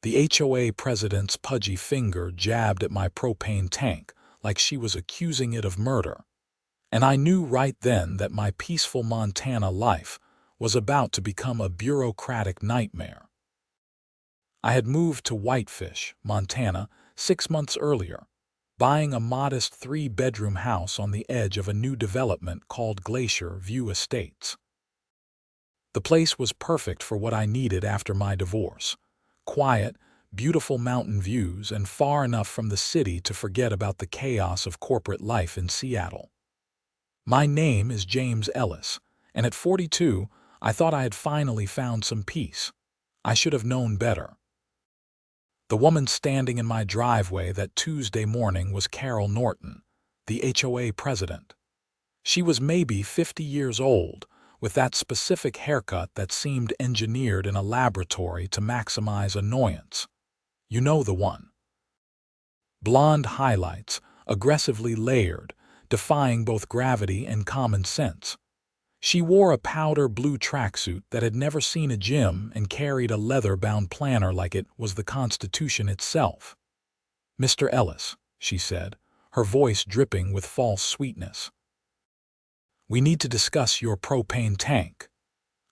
The HOA president's pudgy finger jabbed at my propane tank like she was accusing it of murder, and I knew right then that my peaceful Montana life was about to become a bureaucratic nightmare. I had moved to Whitefish, Montana, 6 months earlier, buying a modest 3-bedroom house on the edge of a new development called Glacier View Estates. The place was perfect for what I needed after my divorce: quiet, beautiful mountain views, and far enough from the city to forget about the chaos of corporate life in Seattle. My name is James Ellis, and at 42, I thought I had finally found some peace. I should have known better. The woman standing in my driveway that Tuesday morning was Carol Norton, the HOA president. She was maybe 50 years old, with that specific haircut that seemed engineered in a laboratory to maximize annoyance. You know the one. Blonde highlights, aggressively layered, defying both gravity and common sense. She wore a powder blue tracksuit that had never seen a gym and carried a leather-bound planner like it was the Constitution itself. "Mr. Ellis," she said, her voice dripping with false sweetness, "we need to discuss your propane tank."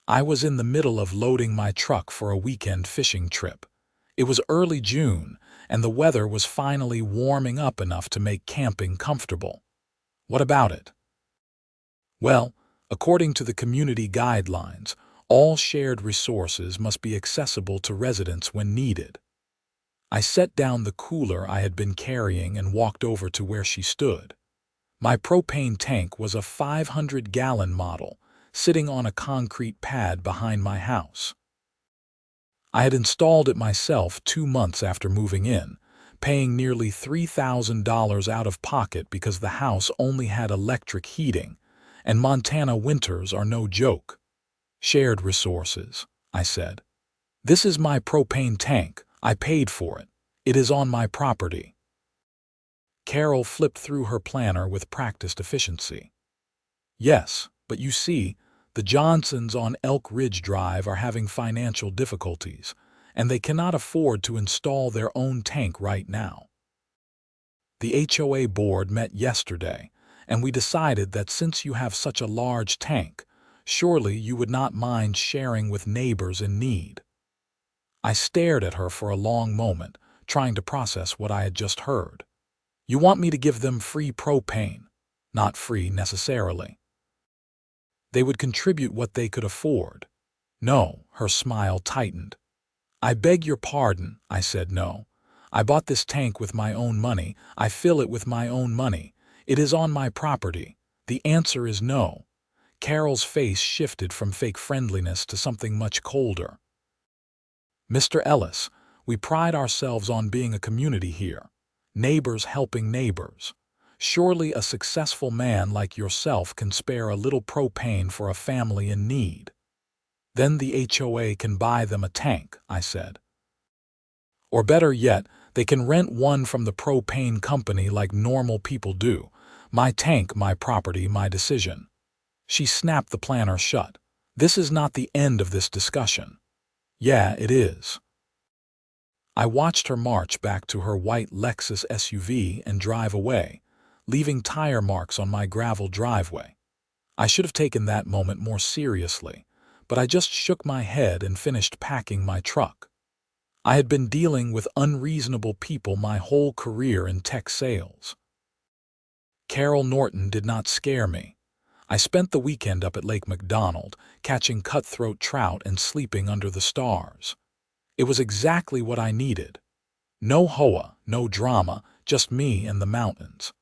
I was in the middle of loading my truck for a weekend fishing trip. It was early June, and the weather was finally warming up enough to make camping comfortable. "What about it?" "Well, according to the community guidelines, all shared resources must be accessible to residents when needed." I set down the cooler I had been carrying and walked over to where she stood. My propane tank was a 500-gallon model, sitting on a concrete pad behind my house. I had installed it myself 2 months after moving in, paying nearly $3,000 out of pocket because the house only had electric heating, and Montana winters are no joke. "Shared resources," I said. "This is my propane tank. I paid for it. It is on my property." Carol flipped through her planner with practiced efficiency. "Yes, but you see, the Johnsons on Elk Ridge Drive are having financial difficulties, and they cannot afford to install their own tank right now. The HOA board met yesterday, and we decided that since you have such a large tank, surely you would not mind sharing with neighbors in need." I stared at her for a long moment, trying to process what I had just heard. "You want me to give them free propane?" "Not free necessarily. They would contribute what they could afford." "No," her smile tightened. "I beg your pardon," I said. "No. I bought this tank with my own money. I fill it with my own money. It is on my property. The answer is no." Carol's face shifted from fake friendliness to something much colder. "Mr. Ellis, we pride ourselves on being a community here. Neighbors helping neighbors. Surely a successful man like yourself can spare a little propane for a family in need." "Then the HOA can buy them a tank," I said. "Or better yet, they can rent one from the propane company like normal people do. My tank, my property, my decision." She snapped the planner shut. "This is not the end of this discussion." "Yeah, it is." I watched her march back to her white Lexus SUV and drive away, leaving tire marks on my gravel driveway. I should have taken that moment more seriously, but I just shook my head and finished packing my truck. I had been dealing with unreasonable people my whole career in tech sales. Carol Norton did not scare me. I spent the weekend up at Lake McDonald, catching cutthroat trout and sleeping under the stars. It was exactly what I needed. No HOA, no drama, just me and the mountains.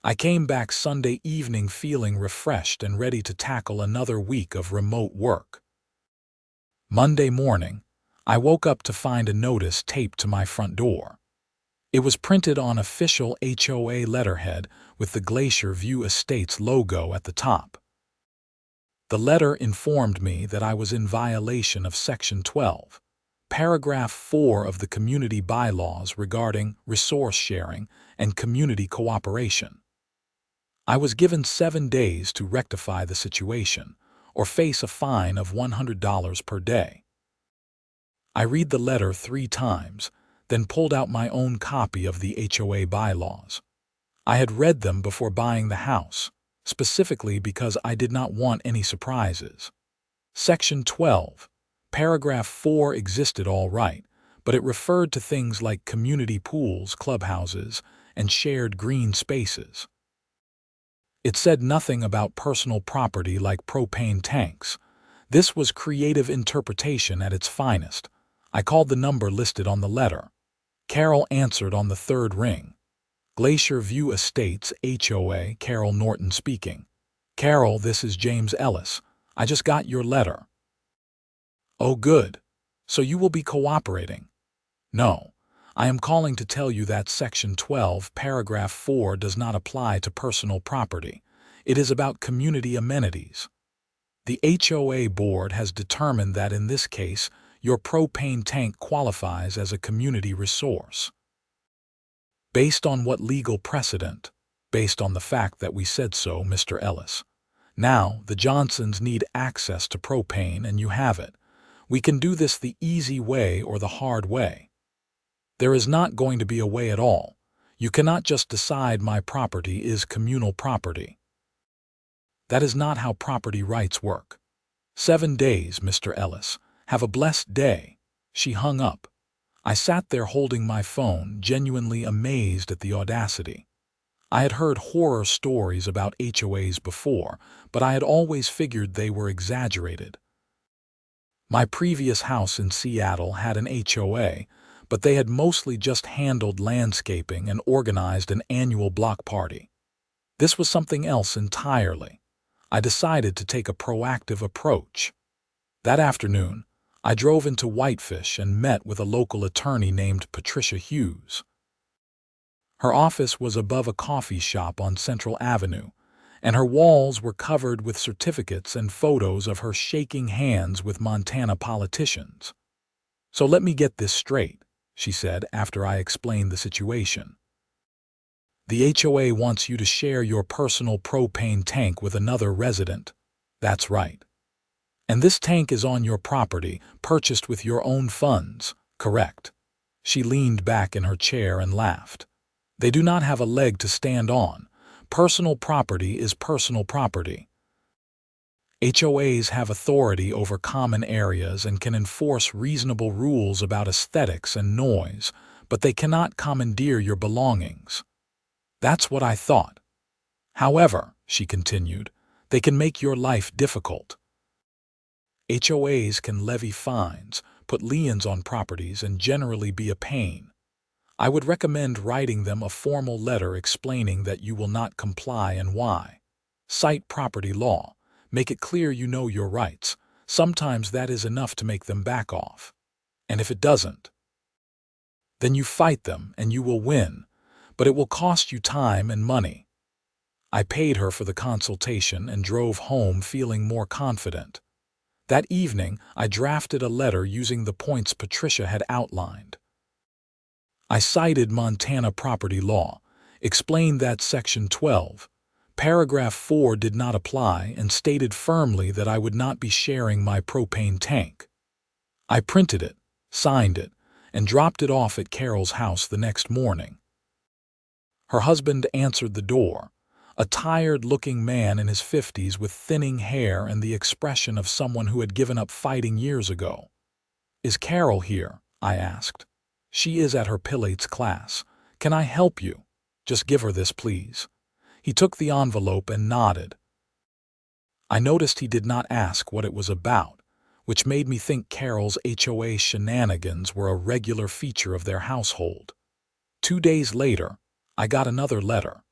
I came back Sunday evening feeling refreshed and ready to tackle another week of remote work. Monday morning, I woke up to find a notice taped to my front door. It was printed on official HOA letterhead with the Glacier View Estates logo at the top. The letter informed me that I was in violation of Section 12, Paragraph 4 of the community bylaws regarding resource sharing and community cooperation. I was given 7 days to rectify the situation or face a fine of $100 per day. I read the letter 3 times, then pulled out my own copy of the HOA bylaws. I had read them before buying the house, specifically because I did not want any surprises. Section 12, paragraph 4 existed all right, but it referred to things like community pools, clubhouses, and shared green spaces. It said nothing about personal property like propane tanks. This was creative interpretation at its finest. I called the number listed on the letter. Carol answered on the third ring. Glacier View Estates, HOA, Carol Norton speaking. Carol, this is James Ellis. I just got your letter. Oh, good. So you will be cooperating? No. I am calling to tell you that Section 12, Paragraph 4 does not apply to personal property. It is about community amenities. The HOA board has determined that in this case, your propane tank qualifies as a community resource. Based on what legal precedent? Based on the fact that we said so, Mr. Ellis. Now, the Johnsons need access to propane and you have it. We can do this the easy way or the hard way. There is not going to be a way at all. You cannot just decide my property is communal property. That is not how property rights work. 7 days, Mr. Ellis. Have a blessed day. She hung up. I sat there holding my phone, genuinely amazed at the audacity. I had heard horror stories about HOAs before, but I had always figured they were exaggerated. My previous house in Seattle had an HOA, but they had mostly just handled landscaping and organized an annual block party. This was something else entirely. I decided to take a proactive approach. That afternoon, I drove into Whitefish and met with a local attorney named Patricia Hughes. Her office was above a coffee shop on Central Avenue, and her walls were covered with certificates and photos of her shaking hands with Montana politicians. So let me get this straight, she said after I explained the situation. The HOA wants you to share your personal propane tank with another resident. That's right. And this tank is on your property, purchased with your own funds, correct? She leaned back in her chair and laughed. They do not have a leg to stand on. Personal property is personal property. HOAs have authority over common areas and can enforce reasonable rules about aesthetics and noise, but they cannot commandeer your belongings. That's what I thought. However, she continued, they can make your life difficult. HOAs can levy fines, put liens on properties, and generally be a pain. I would recommend writing them a formal letter explaining that you will not comply and why. Cite property law. Make it clear you know your rights. Sometimes that is enough to make them back off. And if it doesn't, then you fight them and you will win, but it will cost you time and money. I paid her for the consultation and drove home feeling more confident. That evening, I drafted a letter using the points Patricia had outlined. I cited Montana property law, explained that Section 12, Paragraph 4 did not apply, and stated firmly that I would not be sharing my propane tank. I printed it, signed it, and dropped it off at Carol's house the next morning. Her husband answered the door, a tired-looking man in his 50s with thinning hair and the expression of someone who had given up fighting years ago. "Is Carol here?" I asked. "She is at her Pilates class. Can I help you? Just give her this, please." He took the envelope and nodded. I noticed he did not ask what it was about, which made me think Carol's HOA shenanigans were a regular feature of their household. 2 days later, I got another letter.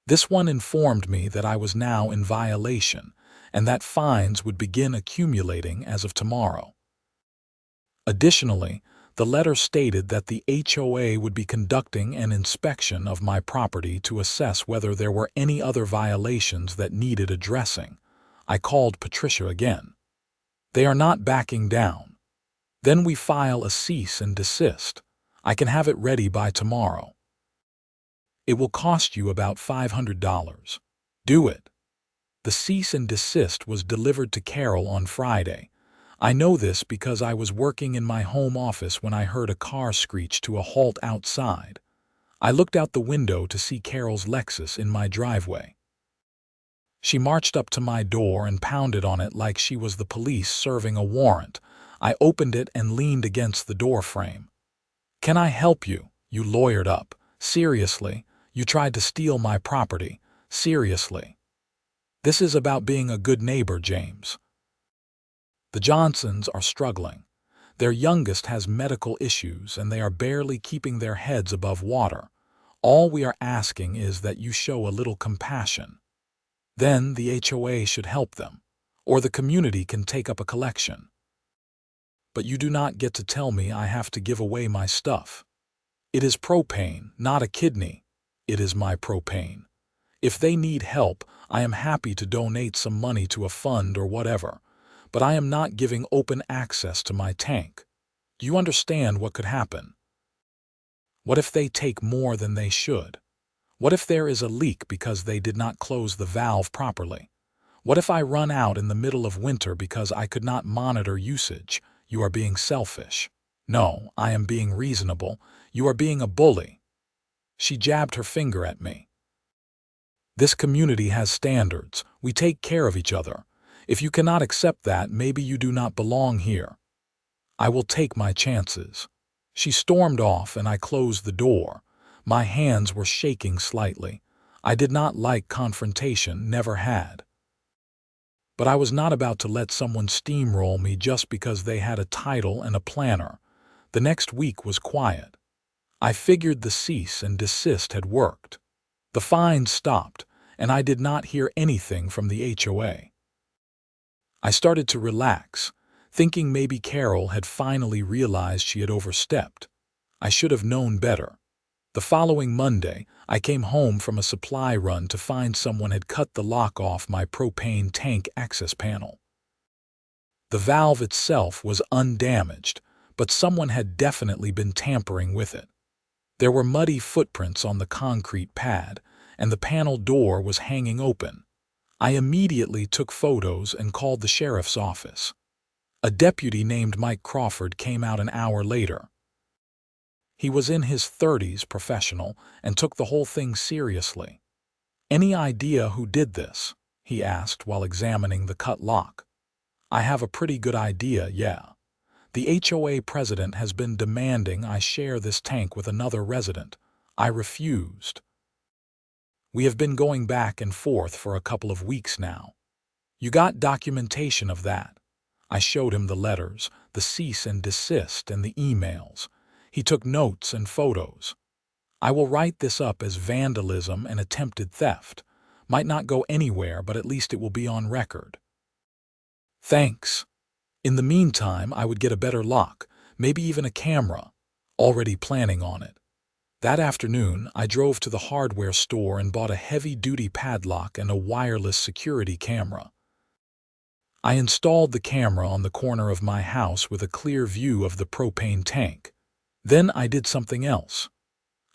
This one informed me that I was now in violation and that fines would begin accumulating as of tomorrow. Additionally, the letter stated that the HOA would be conducting an inspection of my property to assess whether there were any other violations that needed addressing. I called Patricia again. They are not backing down. Then we file a cease and desist. I can have it ready by tomorrow. It will cost you about $500. Do it. The cease and desist was delivered to Carol on Friday. I know this because I was working in my home office when I heard a car screech to a halt outside. I looked out the window to see Carol's Lexus in my driveway. She marched up to my door and pounded on it like she was the police serving a warrant. I opened it and leaned against the door frame. "Can I help you?" You lawyered up. "Seriously? You tried to steal my property. Seriously?" "This is about being a good neighbor, James." The Johnsons are struggling. Their youngest has medical issues and they are barely keeping their heads above water. All we are asking is that you show a little compassion. Then the HOA should help them, or the community can take up a collection. But you do not get to tell me I have to give away my stuff. It is propane, not a kidney. It is my propane. If they need help, I am happy to donate some money to a fund or whatever, but I am not giving open access to my tank. Do you understand what could happen? What if they take more than they should? What if there is a leak because they did not close the valve properly? What if I run out in the middle of winter because I could not monitor usage? You are being selfish. No, I am being reasonable. You are being a bully. She jabbed her finger at me. This community has standards. We take care of each other. If you cannot accept that, maybe you do not belong here. I will take my chances. She stormed off and I closed the door. My hands were shaking slightly. I did not like confrontation, never had. But I was not about to let someone steamroll me just because they had a title and a planner. The next week was quiet. I figured the cease and desist had worked. The fines stopped, and I did not hear anything from the HOA. I started to relax, thinking maybe Carol had finally realized she had overstepped. I should have known better. The following Monday, I came home from a supply run to find someone had cut the lock off my propane tank access panel. The valve itself was undamaged, but someone had definitely been tampering with it. There were muddy footprints on the concrete pad, and the panel door was hanging open. I immediately took photos and called the sheriff's office. A deputy named Mike Crawford came out an hour later. He was in his 30s, professional, and took the whole thing seriously. "Any idea who did this?" he asked while examining the cut lock. "I have a pretty good idea, yeah. The HOA president has been demanding I share this tank with another resident. I refused. We have been going back and forth for a couple of weeks now. You got documentation of that." I showed him the letters, the cease and desist, and the emails. He took notes and photos. "I will write this up as vandalism and attempted theft. Might not go anywhere, but at least it will be on record." "Thanks. In the meantime, I would get a better lock, maybe even a camera. Already planning on it." That afternoon, I drove to the hardware store and bought a heavy-duty padlock and a wireless security camera. I installed the camera on the corner of my house with a clear view of the propane tank. Then I did something else.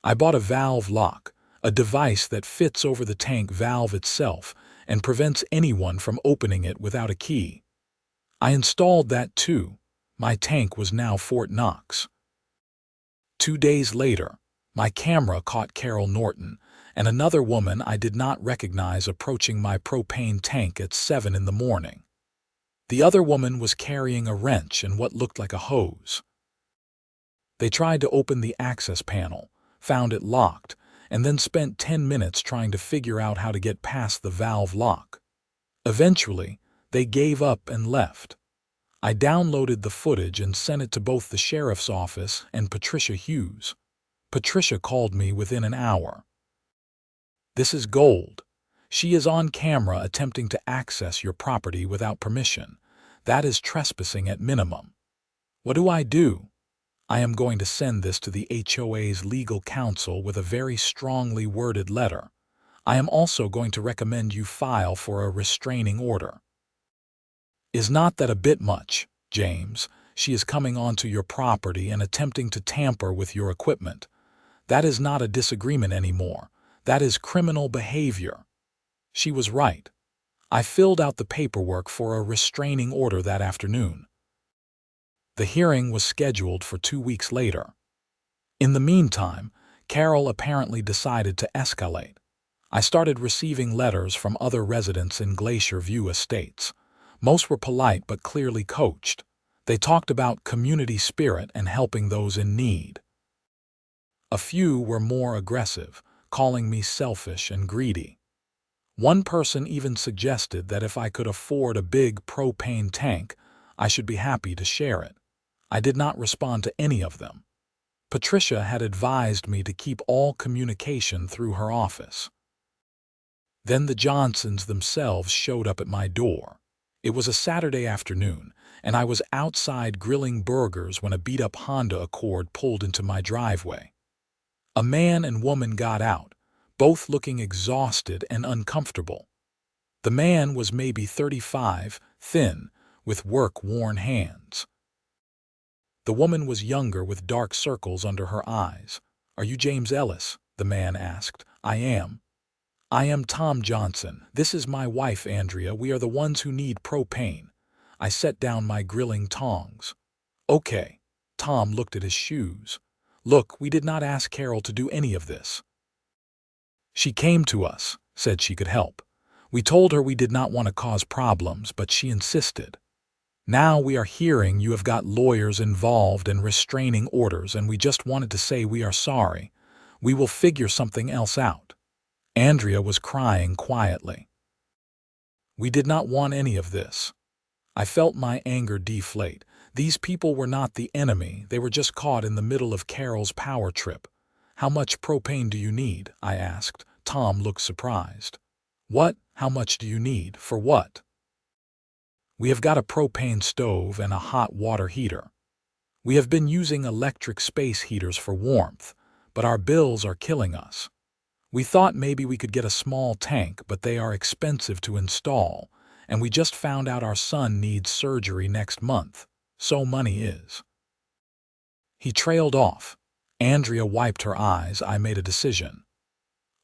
I bought a valve lock, a device that fits over the tank valve itself and prevents anyone from opening it without a key. I installed that too. My tank was now Fort Knox. 2 days later, my camera caught Carol Norton and another woman I did not recognize approaching my propane tank at 7 in the morning. The other woman was carrying a wrench and what looked like a hose. They tried to open the access panel, found it locked, and then spent 10 minutes trying to figure out how to get past the valve lock. Eventually, they gave up and left. I downloaded the footage and sent it to both the sheriff's office and Patricia Hughes. Patricia called me within an hour. "This is gold. She is on camera attempting to access your property without permission. That is trespassing at minimum. What do I do?" "I am going to send this to the HOA's legal counsel with a very strongly worded letter. I am also going to recommend you file for a restraining order." "Is not that a bit much, James? She is coming onto your property and attempting to tamper with your equipment. That is not a disagreement anymore. That is criminal behavior." She was right. I filled out the paperwork for a restraining order that afternoon. The hearing was scheduled for 2 weeks later. In the meantime, Carol apparently decided to escalate. I started receiving letters from other residents in Glacier View Estates. Most were polite but clearly coached. They talked about community spirit and helping those in need. A few were more aggressive, calling me selfish and greedy. One person even suggested that if I could afford a big propane tank, I should be happy to share it. I did not respond to any of them. Patricia had advised me to keep all communication through her office. Then the Johnsons themselves showed up at my door. It was a Saturday afternoon, and I was outside grilling burgers when a beat-up Honda Accord pulled into my driveway. A man and woman got out, both looking exhausted and uncomfortable. The man was maybe 35, thin, with work-worn hands. The woman was younger with dark circles under her eyes. "Are you James Ellis?" the man asked. "I am." "I am Tom Johnson. This is my wife, Andrea. We are the ones who need propane." I set down my grilling tongs. "Okay." Tom looked at his shoes. "Look, we did not ask Carol to do any of this. She came to us, said she could help. We told her we did not want to cause problems, but she insisted. Now we are hearing you have got lawyers involved and restraining orders, and we just wanted to say we are sorry. We will figure something else out." Andrea was crying quietly. We did not want any of this. I felt my anger deflate. These people were not the enemy, they were just caught in the middle of Carol's power trip. "How much propane do you need?" I asked. Tom looked surprised. "What? How much do you need? For what?" "We have got a propane stove and a hot water heater. We have been using electric space heaters for warmth, but our bills are killing us. We thought maybe we could get a small tank, but they are expensive to install, and we just found out our son needs surgery next month. So money is." He trailed off. Andrea wiped her eyes. I made a decision.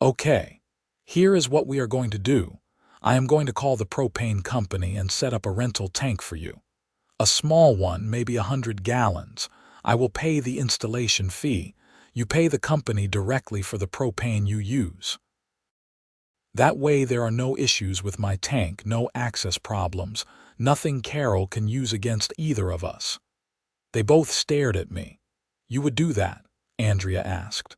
"Okay, here is what we are going to do. I am going to call the propane company and set up a rental tank for you. A small one, maybe 100 gallons. I will pay the installation fee. You pay the company directly for the propane you use. That way there are no issues with my tank, no access problems, nothing Carol can use against either of us." They both stared at me. "You would do that?" Andrea asked.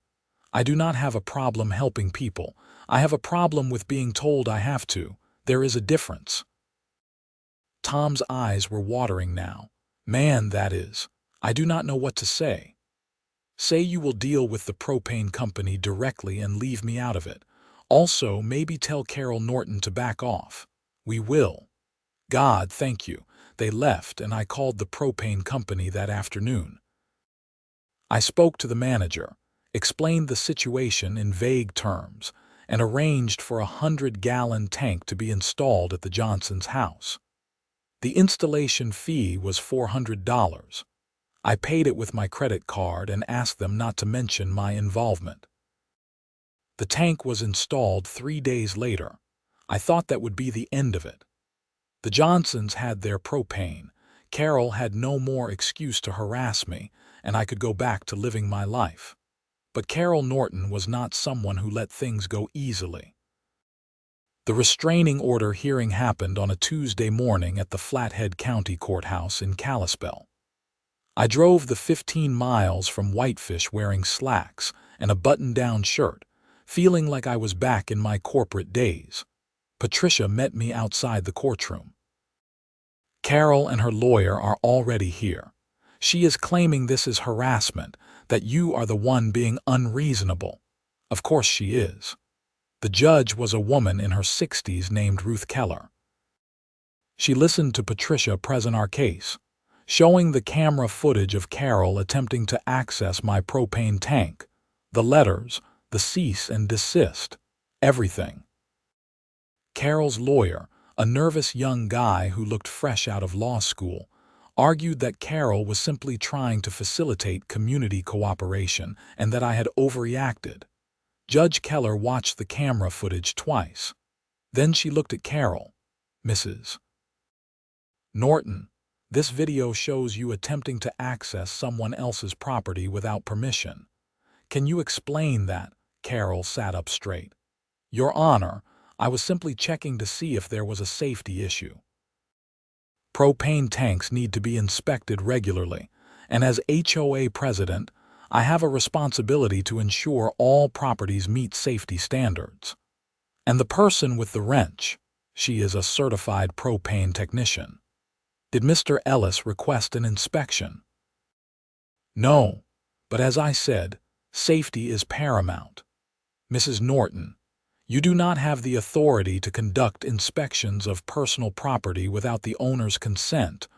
"I do not have a problem helping people. I have a problem with being told I have to. There is a difference." Tom's eyes were watering now. "Man, that is. I do not know what to say." "Say you will deal with the propane company directly and leave me out of it. Also, maybe tell Carol Norton to back off." "We will." "God, thank you." They left, and I called the propane company that afternoon. I spoke to the manager, explained the situation in vague terms, and arranged for a 100-gallon tank to be installed at the Johnsons' house. The installation fee was $400. I paid it with my credit card and asked them not to mention my involvement. The tank was installed 3 days later. I thought that would be the end of it. The Johnsons had their propane. Carol had no more excuse to harass me, and I could go back to living my life. But Carol Norton was not someone who let things go easily. The restraining order hearing happened on a Tuesday morning at the Flathead County Courthouse in Kalispell. I drove the 15 miles from Whitefish wearing slacks and a button-down shirt, feeling like I was back in my corporate days. Patricia met me outside the courtroom. "Carol and her lawyer are already here. She is claiming this is harassment, that you are the one being unreasonable." Of course she is. The judge was a woman in her 60s named Ruth Keller. She listened to Patricia present our case, showing the camera footage of Carol attempting to access my propane tank, the letters, the cease and desist, everything. Carol's lawyer, a nervous young guy who looked fresh out of law school, argued that Carol was simply trying to facilitate community cooperation and that I had overreacted. Judge Keller watched the camera footage twice. Then she looked at Carol. "Mrs. Norton, This video shows you attempting to access someone else's property without permission. Can you explain that?" Carol sat up straight. "Your Honor, I was simply checking to see if there was a safety issue. Propane tanks need to be inspected regularly, and as HOA president, I have a responsibility to ensure all properties meet safety standards. And the person with the wrench, she is a certified propane technician. Did Mr. Ellis request an inspection?" "No, but as I said, safety is paramount. Mrs. Norton, you do not have the authority to conduct inspections of personal property without the owner's consent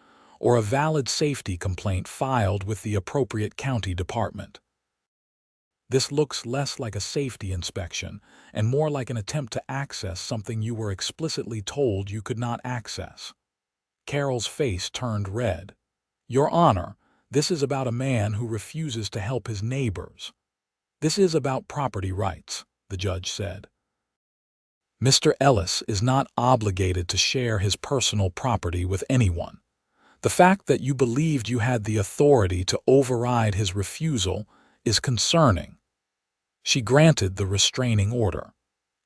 or a valid safety complaint filed with the appropriate county department. This looks less like a safety inspection and more like an attempt to access something you were explicitly told you could not access." Carol's face turned red. "Your Honor, this is about a man who refuses to help his neighbors. This is about property rights," the judge said. "Mr. Ellis is not obligated to share his personal property with anyone. The fact that you believed you had the authority to override his refusal is concerning." She granted the restraining order.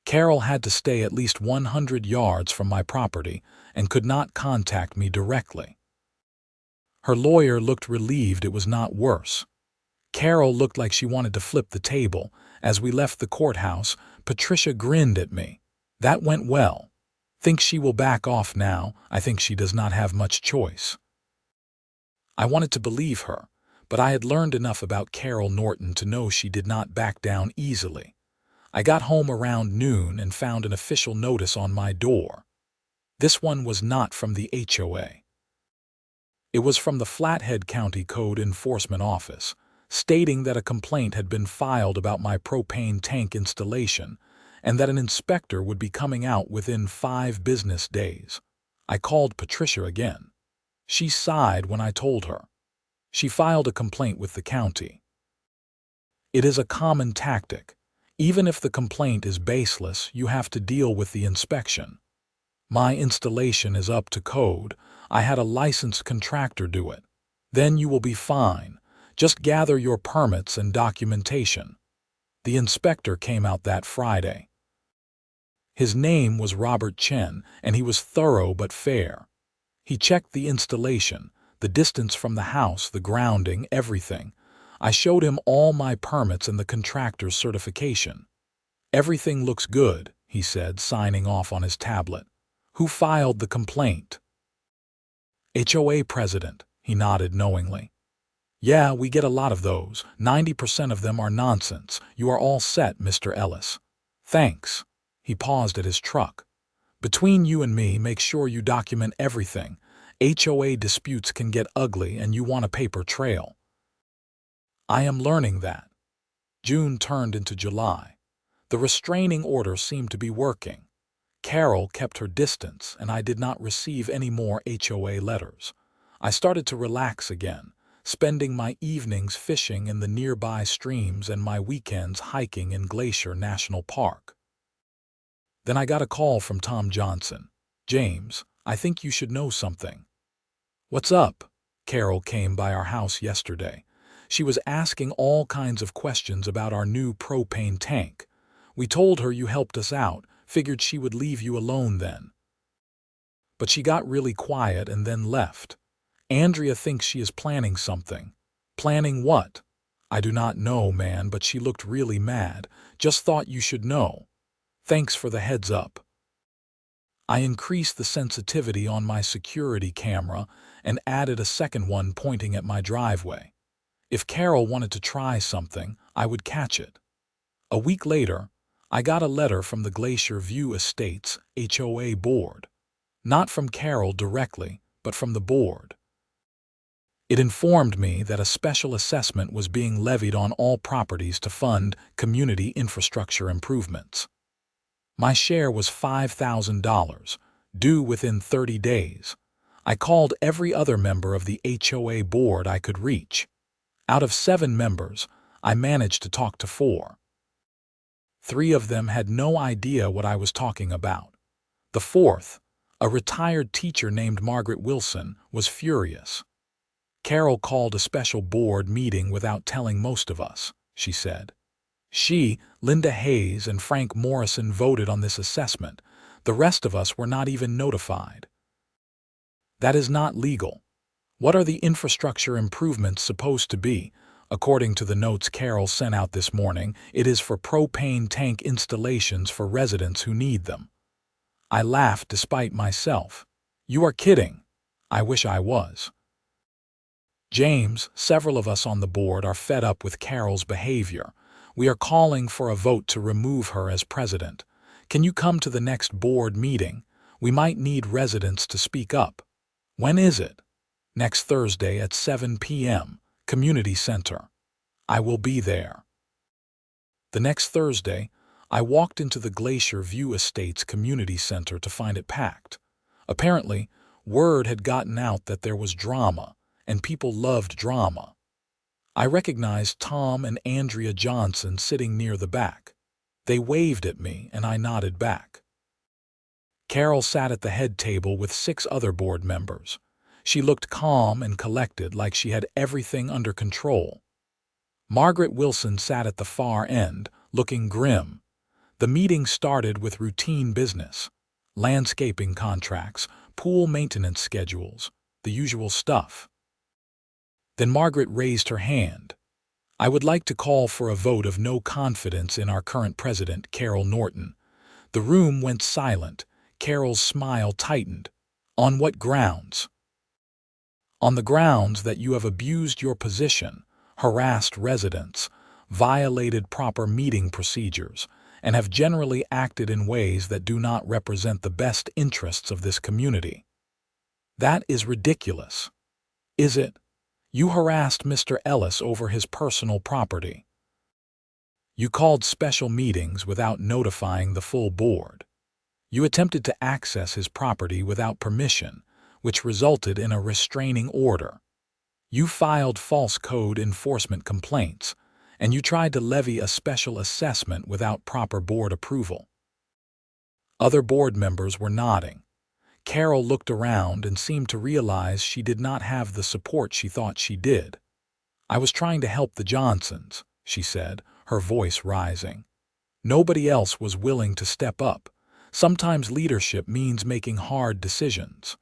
Carol had to stay at least 100 yards from my property and could not contact me directly. Her lawyer looked relieved it was not worse. Carol looked like she wanted to flip the table. As we left the courthouse, Patricia grinned at me. "That went well. Think she will back off now? I think she does not have much choice." I wanted to believe her, but I had learned enough about Carol Norton to know she did not back down easily. I got home around noon and found an official notice on my door. This one was not from the HOA. It was from the Flathead County Code Enforcement Office, stating that a complaint had been filed about my propane tank installation and that an inspector would be coming out within 5 business days. I called Patricia again. She sighed when I told her. She filed a complaint with the county. It is a common tactic. Even if the complaint is baseless, you have to deal with the inspection. My installation is up to code. I had a licensed contractor do it. Then you will be fine. Just gather your permits and documentation. The inspector came out that Friday. His name was Robert Chen, and he was thorough but fair. He checked the installation, the distance from the house, the grounding, everything. I showed him all my permits and the contractor's certification. "Everything looks good," he said, signing off on his tablet. "Who filed the complaint?" "HOA president," he nodded knowingly. "Yeah, we get a lot of those. 90% of them are nonsense. You are all set, Mr. Ellis." "Thanks." He paused at his truck. "Between you and me, make sure you document everything. HOA disputes can get ugly and you want a paper trail." I am learning that. June turned into July. The restraining order seemed to be working. Carol kept her distance, and I did not receive any more HOA letters. I started to relax again, spending my evenings fishing in the nearby streams and my weekends hiking in Glacier National Park. Then I got a call from Tom Johnson. "James, I think you should know something." "What's up?" Carol came by our house yesterday. She was asking all kinds of questions about our new propane tank. We told her you helped us out, figured she would leave you alone then. But she got really quiet and then left. "Andrea thinks she is planning something." "Planning what?" "I do not know, man, but she looked really mad. Just thought you should know. Thanks for the heads up." I increased the sensitivity on my security camera and added a second one pointing at my driveway. If Carol wanted to try something, I would catch it. A week later, I got a letter from the Glacier View Estates HOA board. Not from Carol directly, but from the board. It informed me that a special assessment was being levied on all properties to fund community infrastructure improvements. My share was $5,000, due within 30 days. I called every other member of the HOA board I could reach. Out of 7 members, I managed to talk to 4. 3 of them had no idea what I was talking about. The 4th, A retired teacher named Margaret Wilson was furious. "Carol called a special board meeting without telling most of us," she said. "She, Linda Hayes, and Frank Morrison voted on this assessment. The rest of us were not even notified." "That is not legal. What are the infrastructure improvements supposed to be?" "According to the notes Carol sent out this morning, it is for propane tank installations for residents who need them." I laughed despite myself. "You are kidding." I wish I was. "James, several of us on the board are fed up with Carol's behavior. We are calling for a vote to remove her as president. Can you come to the next board meeting? We might need residents to speak up." "When is it?" "Next Thursday at 7 p.m., Community Center." "I will be there." The next Thursday, I walked into the Glacier View Estates Community Center to find it packed. Apparently, word had gotten out that there was drama, and people loved drama. I recognized Tom and Andrea Johnson sitting near the back. They waved at me, and I nodded back. Carol sat at the head table with 6 other board members. She looked calm and collected, like she had everything under control. Margaret Wilson sat at the far end, looking grim. The meeting started with routine business: landscaping contracts, pool maintenance schedules, the usual stuff. Then Margaret raised her hand. "I would like to call for a vote of no confidence in our current president, Carol Norton." The room went silent. Carol's smile tightened. "On what grounds?" "On the grounds that you have abused your position, harassed residents, violated proper meeting procedures, and have generally acted in ways that do not represent the best interests of this community." "That is ridiculous." "Is it? You harassed Mr. Ellis over his personal property. You called special meetings without notifying the full board. You attempted to access his property without permission, which resulted in a restraining order. You filed false code enforcement complaints, and you tried to levy a special assessment without proper board approval." Other board members were nodding. Carol looked around and seemed to realize she did not have the support she thought she did. "I was trying to help the Johnsons," she said, her voice rising. "Nobody else was willing to step up. Sometimes leadership means making hard decisions."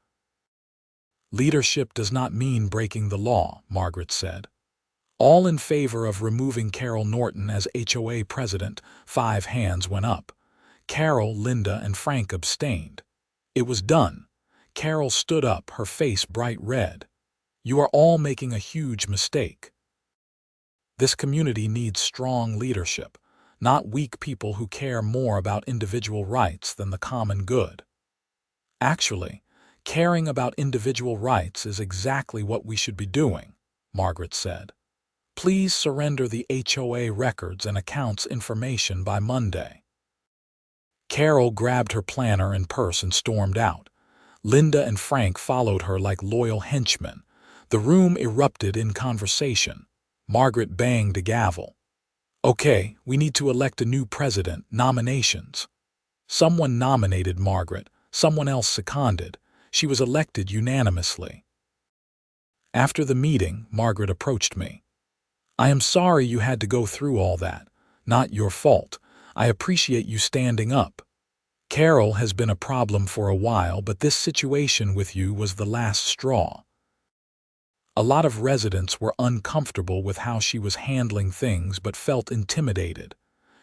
"Leadership does not mean breaking the law," Margaret said. "All in favor of removing Carol Norton as HOA president." 5 hands went up. Carol, Linda, and Frank abstained. It was done. Carol stood up, her face bright red. "You are all making a huge mistake. This community needs strong leadership, not weak people who care more about individual rights than the common good." "Actually, caring about individual rights is exactly what we should be doing," Margaret said. "Please surrender the HOA records and accounts information by Monday." Carol grabbed her planner and purse and stormed out. Linda and Frank followed her like loyal henchmen. The room erupted in conversation. Margaret banged a gavel. "Okay, we need to elect a new president. Nominations." Someone nominated Margaret. Someone else seconded. She was elected unanimously. After the meeting, Margaret approached me. "I am sorry you had to go through all that. Not your fault. I appreciate you standing up. Carol has been a problem for a while, but this situation with you was the last straw." A lot of residents were uncomfortable with how she was handling things but felt intimidated.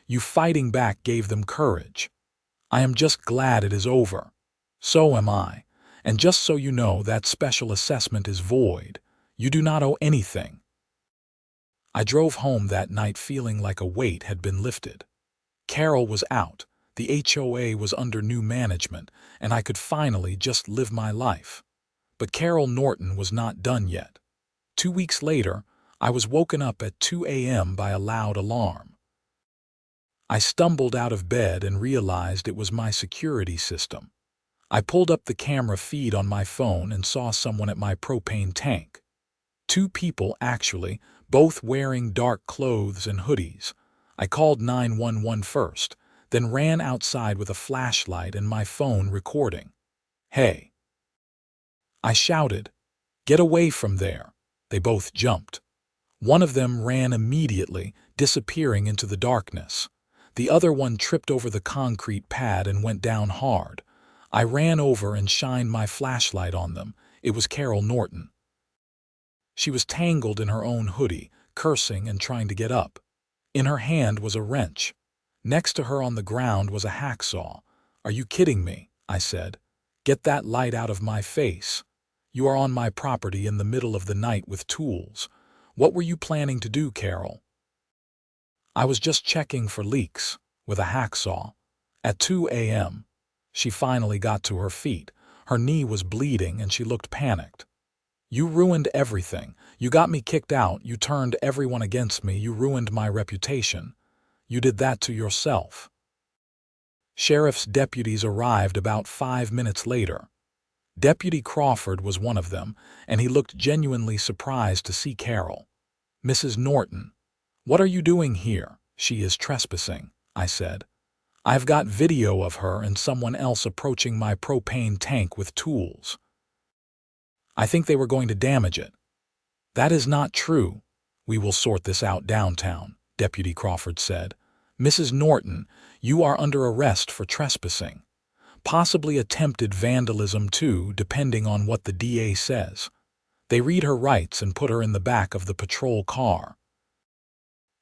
You fighting back gave them courage. "I am just glad it is over." "So am I. And just so you know, that special assessment is void. You do not owe anything." I drove home that night feeling like a weight had been lifted. Carol was out, the HOA was under new management, and I could finally just live my life. But Carol Norton was not done yet. 2 weeks later, I was woken up at 2 a.m. by a loud alarm. I stumbled out of bed and realized it was my security system. I pulled up the camera feed on my phone and saw someone at my propane tank. 2 people, actually, both wearing dark clothes and hoodies. I called 911 first, then ran outside with a flashlight and my phone recording. "Hey!" I shouted. "Get away from there!" They both jumped. One of them ran immediately, disappearing into the darkness. The other one tripped over the concrete pad and went down hard. I ran over and shined my flashlight on them. It was Carol Norton. She was tangled in her own hoodie, cursing and trying to get up. In her hand was a wrench. Next to her on the ground was a hacksaw. "Are you kidding me?" I said. "Get that light out of my face. You are on my property in the middle of the night with tools. What were you planning to do, Carol?" "I was just checking for leaks with a hacksaw." At 2 a.m., she finally got to her feet. Her knee was bleeding and she looked panicked. "You ruined everything. You got me kicked out. You turned everyone against me. You ruined my reputation. You did that to yourself." Sheriff's deputies arrived about 5 minutes later. Deputy Crawford was one of them, and he looked genuinely surprised to see Carol. "Mrs. Norton, what are you doing here?" "She is trespassing," I said. "I've got video of her and someone else approaching my propane tank with tools. I think they were going to damage it." "That is not true. We will sort this out downtown," Deputy Crawford said. "Mrs. Norton, you are under arrest for trespassing. Possibly attempted vandalism too, depending on what the DA says." They read her rights and put her in the back of the patrol car.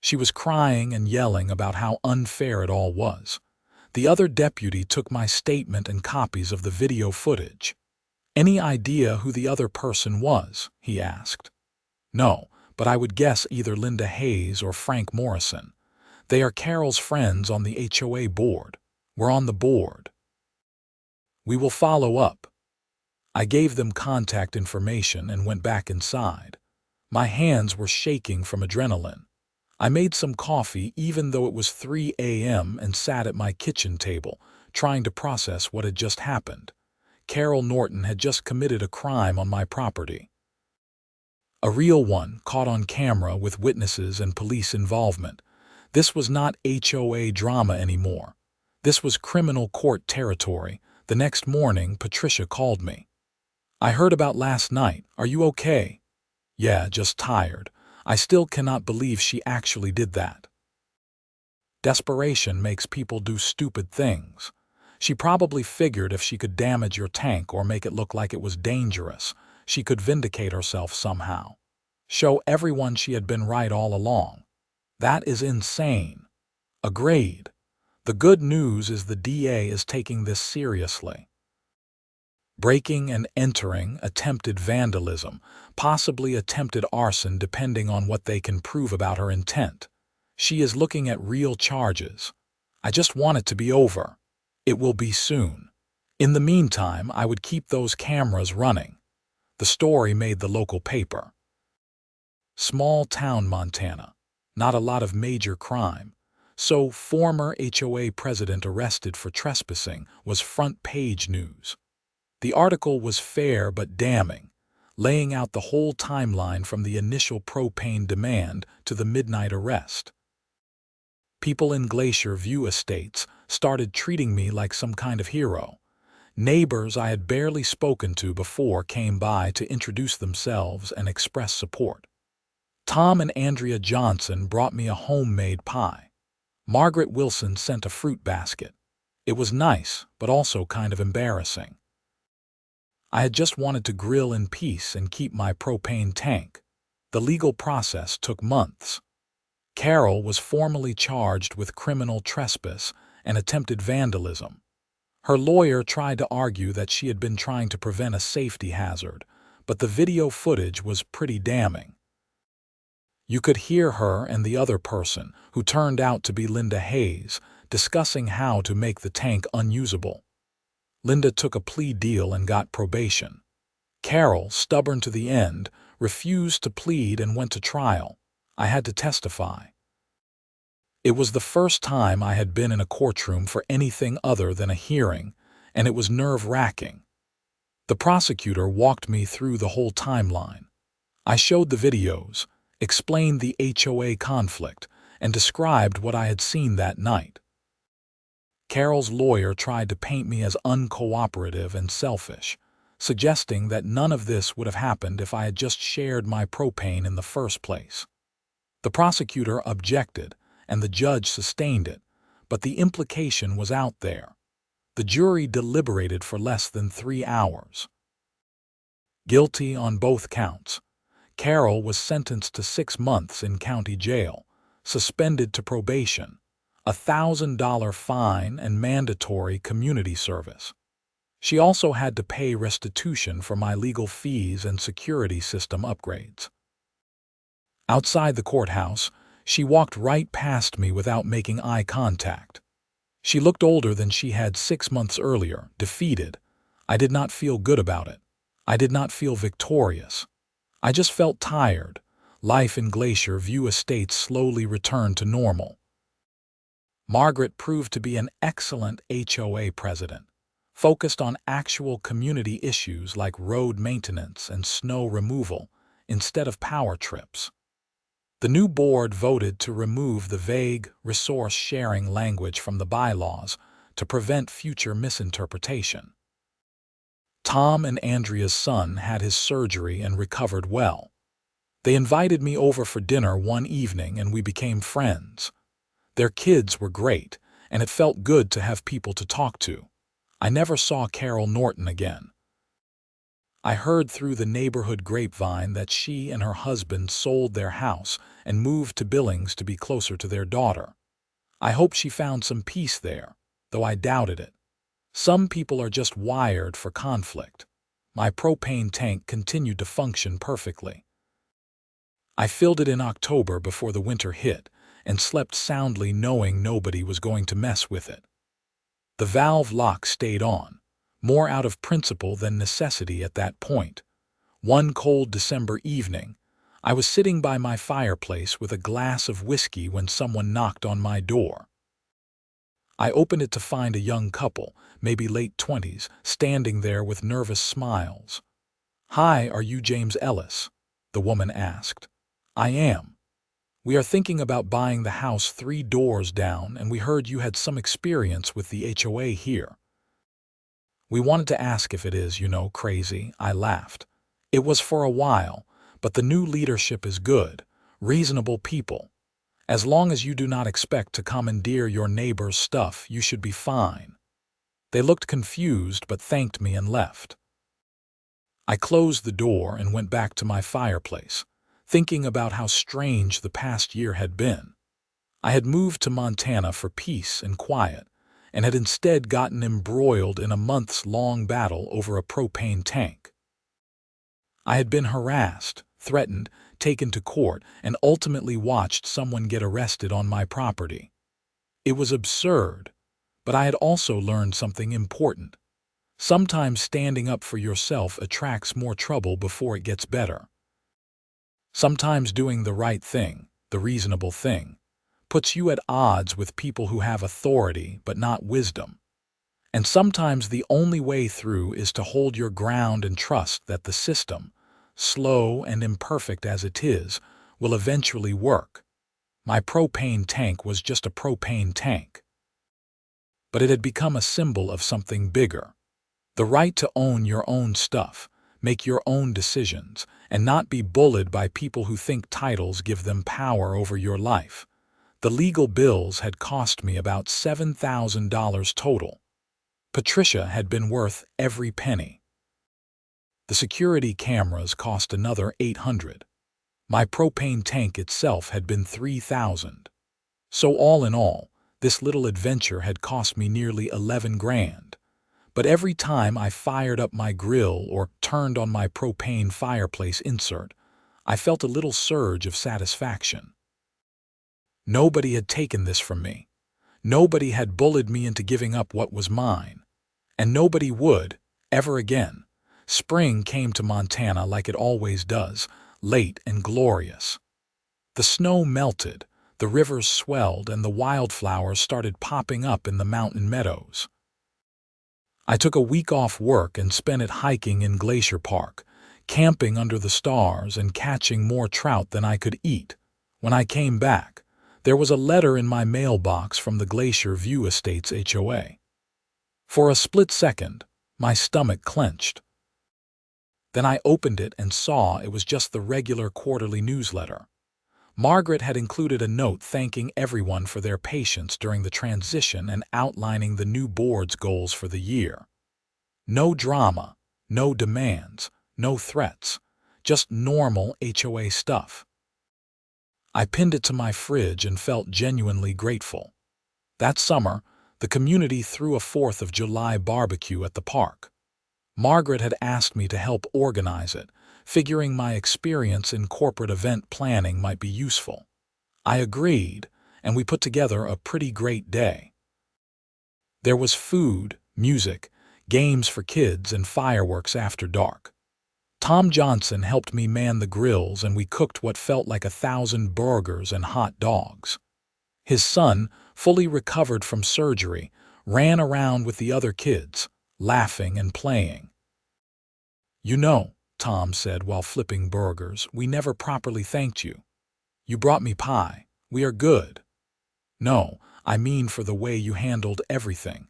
She was crying and yelling about how unfair it all was. The other deputy took my statement and copies of the video footage. "Any idea who the other person was?" he asked. "No, but I would guess either Linda Hayes or Frank Morrison. They are Carol's friends on the HOA board. We're on the board. We will follow up." I gave them contact information and went back inside. My hands were shaking from adrenaline. I made some coffee even though it was 3 a.m. and sat at my kitchen table, trying to process what had just happened. Carol Norton had just committed a crime on my property. A real one, caught on camera with witnesses and police involvement. This was not HOA drama anymore. This was criminal court territory. The next morning, Patricia called me. "I heard about last night. Are you okay?" "Yeah, just tired. I still cannot believe she actually did that." Desperation makes people do stupid things. She probably figured if she could damage your tank or make it look like it was dangerous, she could vindicate herself somehow. Show everyone she had been right all along. That is insane. Agreed. The good news is the DA is taking this seriously. Breaking and entering, attempted vandalism, possibly attempted arson depending on what they can prove about her intent. She is looking at real charges. I just want it to be over. It will be soon. In the meantime, I would keep those cameras running. The story made the local paper. Small town Montana. Not a lot of major crime. So, former HOA president arrested for trespassing was front page news. The article was fair but damning, laying out the whole timeline from the initial propane demand to the midnight arrest. People in Glacier View Estates started treating me like some kind of hero. Neighbors I had barely spoken to before came by to introduce themselves and express support. Tom and Andrea Johnson brought me a homemade pie. Margaret Wilson sent a fruit basket. It was nice, but also kind of embarrassing. I had just wanted to grill in peace and keep my propane tank. The legal process took months. Carol was formally charged with criminal trespass and attempted vandalism. Her lawyer tried to argue that she had been trying to prevent a safety hazard, but the video footage was pretty damning. You could hear her and the other person, who turned out to be Linda Hayes, discussing how to make the tank unusable. Linda took a plea deal and got probation. Carol, stubborn to the end, refused to plead and went to trial. I had to testify. It was the first time I had been in a courtroom for anything other than a hearing, and it was nerve-wracking. The prosecutor walked me through the whole timeline. I showed the videos, explained the HOA conflict, and described what I had seen that night. Carol's lawyer tried to paint me as uncooperative and selfish, suggesting that none of this would have happened if I had just shared my propane in the first place. The prosecutor objected, and the judge sustained it, but the implication was out there. The jury deliberated for less than 3 hours. Guilty on both counts. Carol was sentenced to 6 months in county jail, suspended to probation, a $1,000 fine, and mandatory community service. She also had to pay restitution for my legal fees and security system upgrades. Outside the courthouse, she walked right past me without making eye contact. She looked older than she had 6 months earlier, defeated. I did not feel good about it. I did not feel victorious. I just felt tired. Life in Glacier View Estates slowly returned to normal. Margaret proved to be an excellent HOA president, focused on actual community issues like road maintenance and snow removal instead of power trips. The new board voted to remove the vague resource-sharing language from the bylaws to prevent future misinterpretation. Tom and Andrea's son had his surgery and recovered well. They invited me over for dinner one evening and we became friends. Their kids were great, and it felt good to have people to talk to. I never saw Carol Norton again. I heard through the neighborhood grapevine that she and her husband sold their house and moved to Billings to be closer to their daughter. I hope she found some peace there, though I doubted it. Some people are just wired for conflict. My propane tank continued to function perfectly. I filled it in October before the winter hit and slept soundly knowing nobody was going to mess with it. The valve lock stayed on, more out of principle than necessity at that point. One cold December evening, I was sitting by my fireplace with a glass of whiskey when someone knocked on my door. I opened it to find a young couple, maybe late 20s, standing there with nervous smiles. "Hi, are you James Ellis?" the woman asked. "I am. We are thinking about buying the house 3 doors down, and we heard you had some experience with the HOA here. We wanted to ask if it is, crazy," I laughed. "It was for a while, but the new leadership is good, reasonable people. As long as you do not expect to commandeer your neighbor's stuff, you should be fine." They looked confused but thanked me and left. I closed the door and went back to my fireplace, thinking about how strange the past year had been. I had moved to Montana for peace and quiet, and had instead gotten embroiled in a months-long battle over a propane tank. I had been harassed, threatened, taken to court, and ultimately watched someone get arrested on my property. It was absurd, but I had also learned something important. Sometimes standing up for yourself attracts more trouble before it gets better. Sometimes doing the right thing, the reasonable thing, puts you at odds with people who have authority but not wisdom. And sometimes the only way through is to hold your ground and trust that the system, slow and imperfect as it is, will eventually work. My propane tank was just a propane tank. But it had become a symbol of something bigger. The right to own your own stuff, make your own decisions, and not be bullied by people who think titles give them power over your life. The legal bills had cost me about $7,000 total. Patricia had been worth every penny. The security cameras cost another $800. My propane tank itself had been $3,000. So all in all, this little adventure had cost me nearly 11 grand. But every time I fired up my grill or turned on my propane fireplace insert, I felt a little surge of satisfaction. Nobody had taken this from me. Nobody had bullied me into giving up what was mine. And nobody would, ever again. Spring came to Montana like it always does, late and glorious. The snow melted, the rivers swelled, and the wildflowers started popping up in the mountain meadows. I took a week off work and spent it hiking in Glacier Park, camping under the stars and catching more trout than I could eat. When I came back, There was a letter in my mailbox from the Glacier View Estates HOA. For a split second, my stomach clenched. Then I opened it and saw it was just the regular quarterly newsletter. Margaret had included a note thanking everyone for their patience during the transition and outlining the new board's goals for the year. No drama, no demands, no threats, just normal HOA stuff. I pinned it to my fridge and felt genuinely grateful. That summer, the community threw a 4th of July barbecue at the park. Margaret had asked me to help organize it, figuring my experience in corporate event planning might be useful. I agreed, and we put together a pretty great day. There was food, music, games for kids, and fireworks after dark. Tom Johnson helped me man the grills, and we cooked what felt like 1,000 burgers and hot dogs. His son, fully recovered from surgery, ran around with the other kids, laughing and playing. "You know," Tom said while flipping burgers, "we never properly thanked you. You brought me pie. We are good." "No, I mean for the way you handled everything.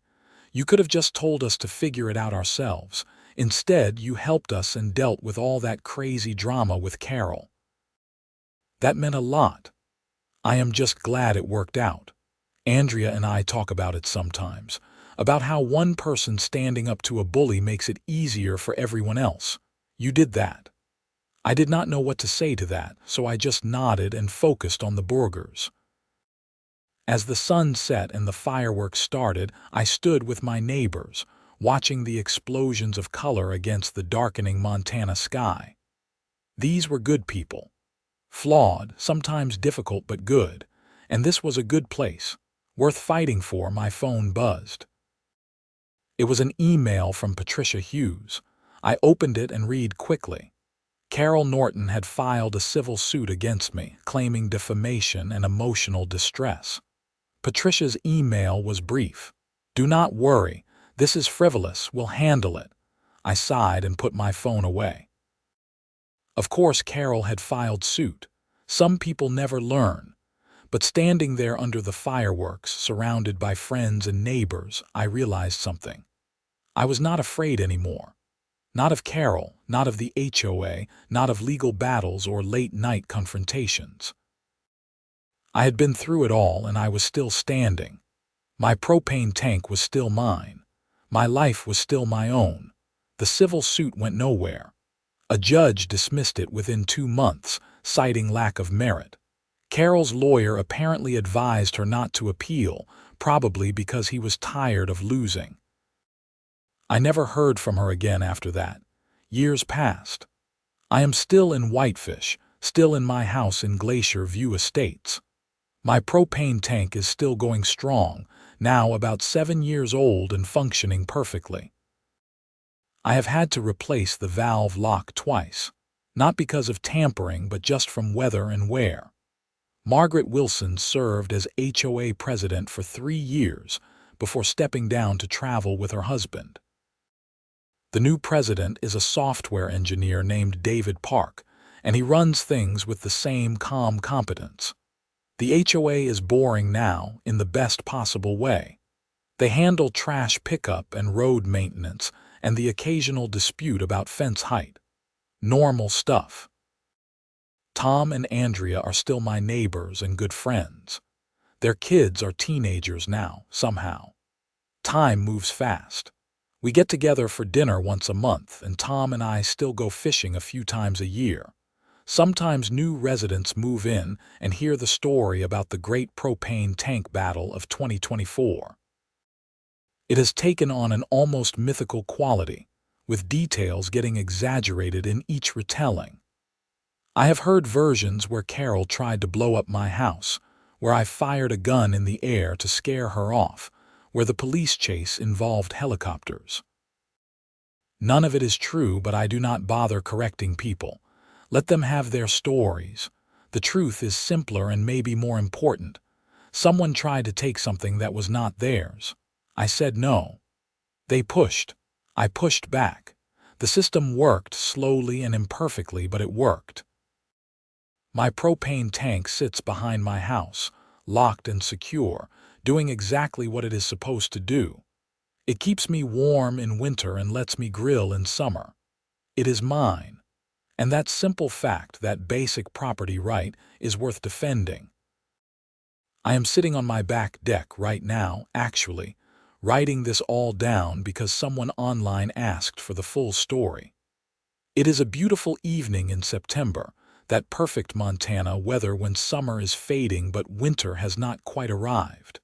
You could have just told us to figure it out ourselves. Instead, you helped us and dealt with all that crazy drama with Carol. That meant a lot. I am just glad it worked out. Andrea and I talk about it sometimes, about how one person standing up to a bully makes it easier for everyone else. You did that." I did not know what to say to that, so I just nodded and focused on the burgers. As the sun set and the fireworks started, I stood with my neighbors, watching the explosions of color against the darkening Montana sky. These were good people. Flawed, sometimes difficult but good, and this was a good place, worth fighting for. My phone buzzed. It was an email from Patricia Hughes. I opened it and read quickly. Carol Norton had filed a civil suit against me, claiming defamation and emotional distress. Patricia's email was brief. "Do not worry. This is frivolous. We'll handle it." I sighed and put my phone away. Of course, Carol had filed suit. Some people never learn. But standing there under the fireworks, surrounded by friends and neighbors, I realized something. I was not afraid anymore. Not of Carol, not of the HOA, not of legal battles or late-night confrontations. I had been through it all, and I was still standing. My propane tank was still mine. My life was still my own. The civil suit went nowhere. A judge dismissed it within 2 months, citing lack of merit. Carol's lawyer apparently advised her not to appeal, probably because he was tired of losing. I never heard from her again after that. Years passed. I am still in Whitefish, still in my house in Glacier View Estates. My propane tank is still going strong, now about 7 years old and functioning perfectly. I have had to replace the valve lock twice, not because of tampering but just from weather and wear. Margaret Wilson served as HOA president for 3 years before stepping down to travel with her husband. The new president is a software engineer named David Park, and he runs things with the same calm competence. The HOA is boring now in the best possible way. They handle trash pickup and road maintenance and the occasional dispute about fence height. Normal stuff. Tom and Andrea are still my neighbors and good friends. Their kids are teenagers now, somehow. Time moves fast. We get together for dinner once a month, and Tom and I still go fishing a few times a year. Sometimes new residents move in and hear the story about the great propane tank battle of 2024. It has taken on an almost mythical quality, with details getting exaggerated in each retelling. I have heard versions where Carol tried to blow up my house, where I fired a gun in the air to scare her off, where the police chase involved helicopters. None of it is true, but I do not bother correcting people. Let them have their stories. The truth is simpler and maybe more important. Someone tried to take something that was not theirs. I said no. They pushed. I pushed back. The system worked slowly and imperfectly, but it worked. My propane tank sits behind my house, locked and secure, doing exactly what it is supposed to do. It keeps me warm in winter and lets me grill in summer. It is mine. And that simple fact, that basic property right, is worth defending. I am sitting on my back deck right now, actually, writing this all down because someone online asked for the full story. It is a beautiful evening in September, that perfect Montana weather when summer is fading but winter has not quite arrived.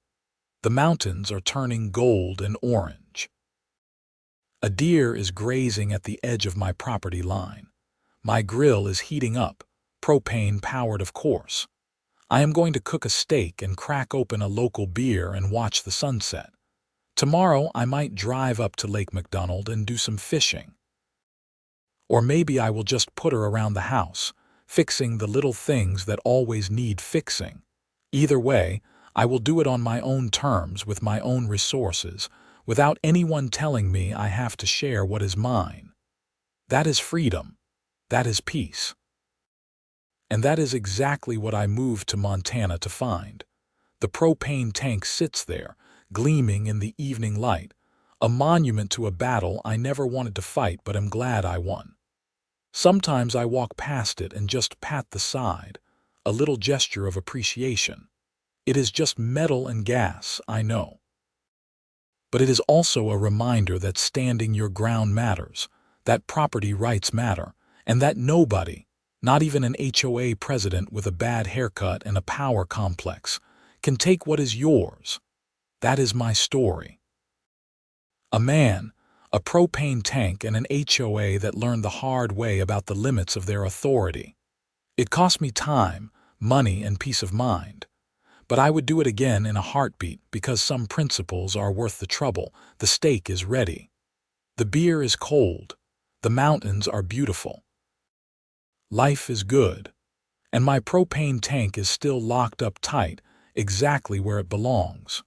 The mountains are turning gold and orange. A deer is grazing at the edge of my property line. My grill is heating up, propane-powered of course. I am going to cook a steak and crack open a local beer and watch the sunset. Tomorrow I might drive up to Lake McDonald and do some fishing. Or maybe I will just put her around the house, fixing the little things that always need fixing. Either way, I will do it on my own terms with my own resources, without anyone telling me I have to share what is mine. That is freedom. That is peace. And that is exactly what I moved to Montana to find. The propane tank sits there, gleaming in the evening light, a monument to a battle I never wanted to fight but am glad I won. Sometimes I walk past it and just pat the side, a little gesture of appreciation. It is just metal and gas, I know. But it is also a reminder that standing your ground matters, that property rights matter, and that nobody, not even an HOA president with a bad haircut and a power complex, can take what is yours. That is my story. A man, a propane tank, and an HOA that learned the hard way about the limits of their authority. It cost me time, money, and peace of mind. But I would do it again in a heartbeat because some principles are worth the trouble. The steak is ready. The beer is cold. The mountains are beautiful. Life is good. And my propane tank is still locked up tight, exactly where it belongs.